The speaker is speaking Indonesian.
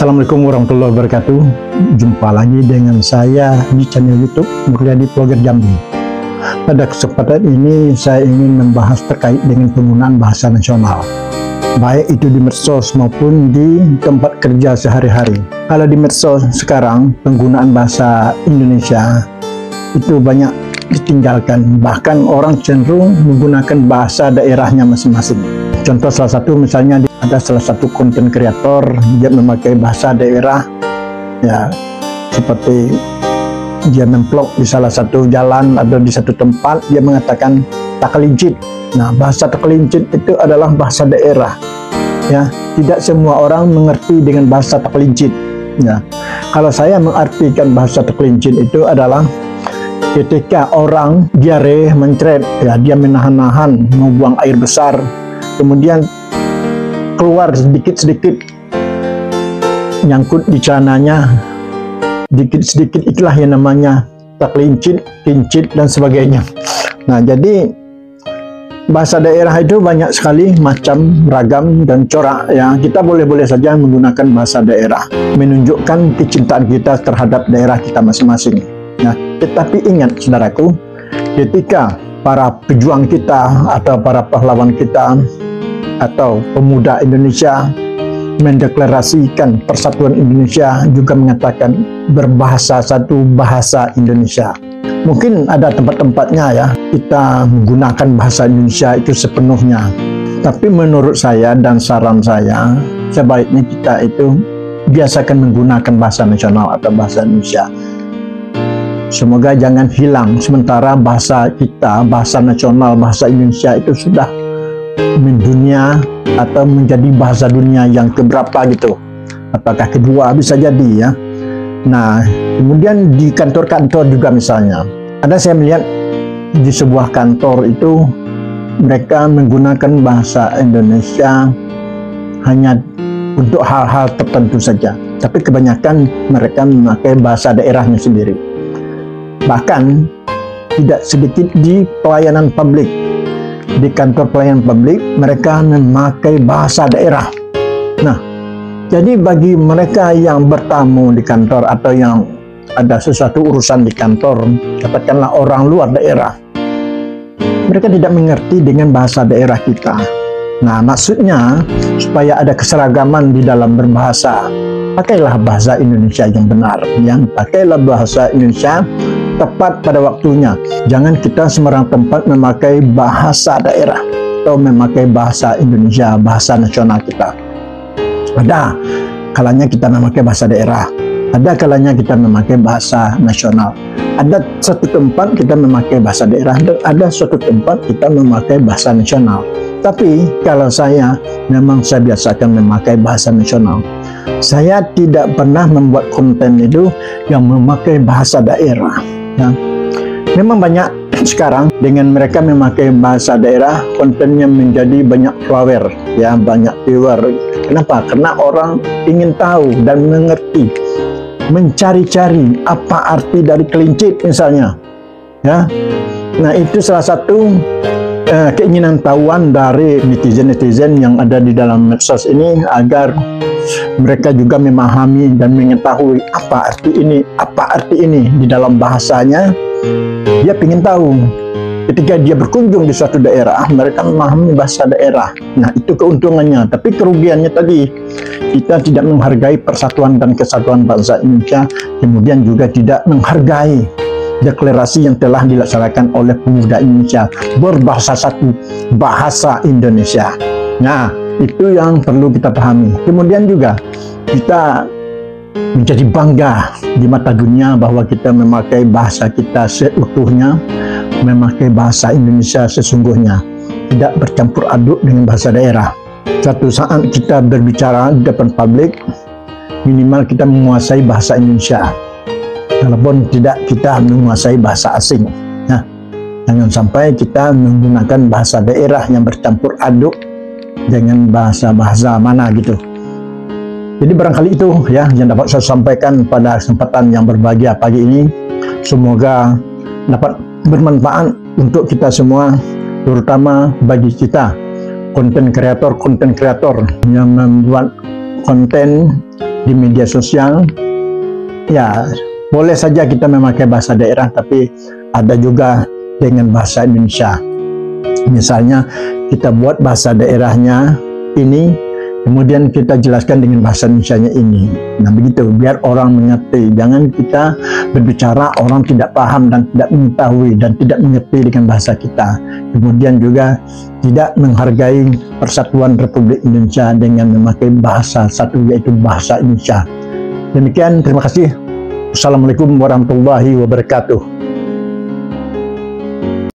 Assalamualaikum warahmatullahi wabarakatuh. Jumpa lagi dengan saya di channel YouTube Muryadi Vlogger Jambi. Pada kesempatan ini saya ingin membahas terkait dengan penggunaan bahasa nasional, baik itu di medsos maupun di tempat kerja sehari-hari. Kalau di medsos sekarang penggunaan bahasa Indonesia itu banyak ditinggalkan, bahkan orang cenderung menggunakan bahasa daerahnya masing-masing. Contoh salah satu misalnya ada salah satu konten kreator dia memakai bahasa daerah, ya seperti dia memvlog di salah satu jalan atau di satu tempat, dia mengatakan takelincit. Nah, bahasa takelincit itu adalah bahasa daerah, ya tidak semua orang mengerti dengan bahasa takelincit. Ya, kalau saya mengartikan bahasa takelincit itu adalah ketika orang diare mencret, ya dia menahan-nahan mau buang air besar, kemudian keluar sedikit-sedikit nyangkut di celananya, sedikit-sedikit, itulah yang namanya taklincit, kincit dan sebagainya. Nah, jadi bahasa daerah itu banyak sekali macam, ragam dan corak, ya kita boleh-boleh saja menggunakan bahasa daerah, menunjukkan kecintaan kita terhadap daerah kita masing-masing. Nah, tetapi ingat saudaraku, ketika para pejuang kita atau para pahlawan kita atau pemuda Indonesia mendeklarasikan persatuan Indonesia, juga mengatakan berbahasa satu bahasa Indonesia. Mungkin ada tempat-tempatnya ya kita menggunakan bahasa Indonesia itu sepenuhnya, tapi menurut saya dan saran saya, sebaiknya kita itu biasakan menggunakan bahasa nasional atau bahasa Indonesia. Semoga jangan hilang, sementara bahasa kita, bahasa nasional, bahasa Indonesia itu sudah mendunia atau menjadi bahasa dunia yang keberapa gitu, apakah kedua, bisa jadi ya. Nah, kemudian di kantor-kantor juga misalnya, ada saya melihat di sebuah kantor itu mereka menggunakan bahasa Indonesia hanya untuk hal-hal tertentu saja, tapi kebanyakan mereka memakai bahasa daerahnya sendiri. Bahkan tidak sedikit di pelayanan publik, di kantor pelayanan publik mereka memakai bahasa daerah. Nah, jadi bagi mereka yang bertamu di kantor atau yang ada sesuatu urusan di kantor, katakanlah orang luar daerah, mereka tidak mengerti dengan bahasa daerah kita. Nah, maksudnya supaya ada keseragaman di dalam berbahasa, pakailah bahasa Indonesia yang benar, pakailah bahasa Indonesia tepat pada waktunya. Jangan kita sembarang tempat memakai bahasa daerah atau memakai bahasa Indonesia, bahasa nasional kita. Ada kalanya kita memakai bahasa daerah, ada kalanya kita memakai bahasa nasional. Ada satu tempat kita memakai bahasa daerah dan ada suatu tempat kita memakai bahasa nasional. Tapi kalau saya biasakan memakai bahasa nasional. Saya tidak pernah membuat konten itu yang memakai bahasa daerah. Ya. Memang banyak sekarang dengan mereka memakai bahasa daerah, kontennya menjadi banyak flower, ya banyak viewer. Kenapa? Karena orang ingin tahu dan mengerti, mencari-cari apa arti dari kelincit misalnya, ya. Nah, itu salah satu keinginan tahuan dari netizen-netizen yang ada di dalam medsos ini, agar mereka juga memahami dan mengetahui apa arti ini di dalam bahasanya. Dia ingin tahu. Ketika dia berkunjung di suatu daerah, mereka memahami bahasa daerah. Nah, itu keuntungannya. Tapi kerugiannya tadi, kita tidak menghargai persatuan dan kesatuan bangsa Indonesia, kemudian juga tidak menghargai deklarasi yang telah dilaksanakan oleh pemuda Indonesia, berbahasa satu bahasa Indonesia. Nah, itu yang perlu kita pahami. Kemudian juga kita menjadi bangga di mata dunia bahwa kita memakai bahasa kita seutuhnya, memakai bahasa Indonesia sesungguhnya, tidak bercampur aduk dengan bahasa daerah. Suatu saat kita berbicara di depan publik, minimal kita menguasai bahasa Indonesia, walaupun tidak kita menguasai bahasa asing. Nah, jangan sampai kita menggunakan bahasa daerah yang bercampur aduk dengan bahasa-bahasa mana gitu. Jadi barangkali itu ya yang dapat saya sampaikan pada kesempatan yang berbahagia pagi ini. Semoga dapat bermanfaat untuk kita semua, terutama bagi kita konten kreator yang membuat konten di media sosial, ya boleh saja kita memakai bahasa daerah, tapi ada juga dengan bahasa Indonesia. Misalnya kita buat bahasa daerahnya ini, kemudian kita jelaskan dengan bahasa Indonesianya ini. Nah begitu, biar orang mengerti. Jangan kita berbicara orang tidak paham dan tidak mengetahui dan tidak mengerti dengan bahasa kita. Kemudian juga tidak menghargai persatuan Republik Indonesia dengan memakai bahasa satu, yaitu bahasa Indonesia. Demikian, terima kasih. Assalamualaikum warahmatullahi wabarakatuh.